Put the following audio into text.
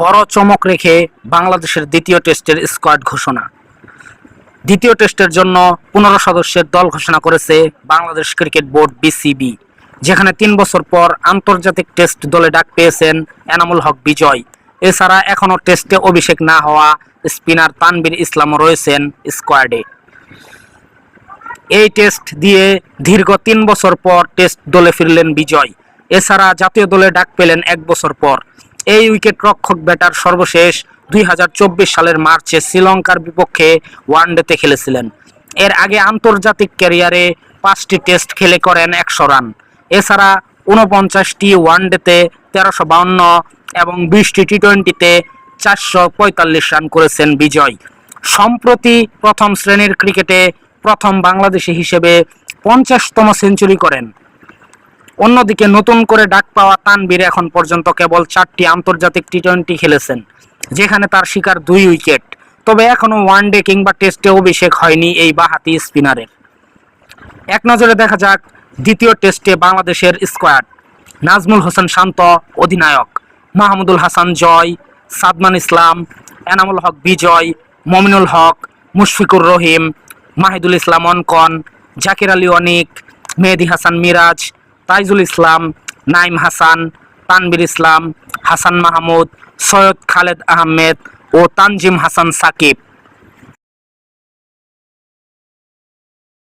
বড় চমক রেখে বাংলাদেশের দ্বিতীয় টেস্টের স্কোয়াড ঘোষণা। দ্বিতীয় টেস্টের জন্য 15 সদস্যের দল ঘোষণা করেছে বাংলাদেশ ক্রিকেট বোর্ড বিসিবি, যেখানে 3 বছর পর আন্তর্জাতিক টেস্ট দলে ডাক পেয়েছেন এনামুল হক বিজয়। এছাড়া এখনও টেস্টে অভিষেক না হওয়া স্পিনার তানভীর ইসলামও রয়েছেন স্কোয়াডে। এই টেস্ট দিয়ে দীর্ঘ 3 বছর পর টেস্ট দলে ফিরলেন বিজয়। এছাড়া জাতীয় দলে ডাক পেলেন 1 বছর পর। এই উইকেট রক্ষক ব্যাটার সর্বশেষ 2024 সালের মার্চে শ্রীলঙ্কার বিপক্ষে ওয়ানডেতে খেলেছিলেন। এর আগে আন্তর্জাতিক ক্যারিয়ারে 5টি টেস্ট খেলে করেন 100 রান। এছাড়া 49টি ওয়ানডেতে 1352 এবং 20টি টি-20তে 445 রান করেছেন বিজয়। সম্প্রতি প্রথম শ্রেণীর ক্রিকেটে প্রথম বাংলাদেশি হিসেবে 50তম সেঞ্চুরি করেন। অন্যদিকে নতুন করে ডাক পাওয়া তানভীর এখন পর্যন্ত কেবল 4টি আন্তর্জাতিক টি-20 খেলেছেন, যেখানে তার শিকার 2 উইকেট। তবে এখনো ওয়ানডে কিংবা টেস্টে অভিষেক হয়নি এই বাঁহাতি স্পিনারের। এক নজরে দেখা যাক দ্বিতীয় টেস্টে বাংলাদেশের স্কোয়াড। নাজমুল হোসেন শান্ত অধিনায়ক, মাহমুদুল হাসান জয়, সাদমান ইসলাম, এনামুল হক বিজয়, মমিনুল হক, মুশফিকুর রহিম, মাহিদুল ইসলাম অনকন, জাকির আলী অনিক, মেহেদী হাসান মিরাজ, তাইজুল ইসলাম, নাইম হাসান, তানভীর ইসলাম, হাসান মাহমুদ, সৈয়দ খালেদ আহমেদ ও তানজিম হাসান সাকিব।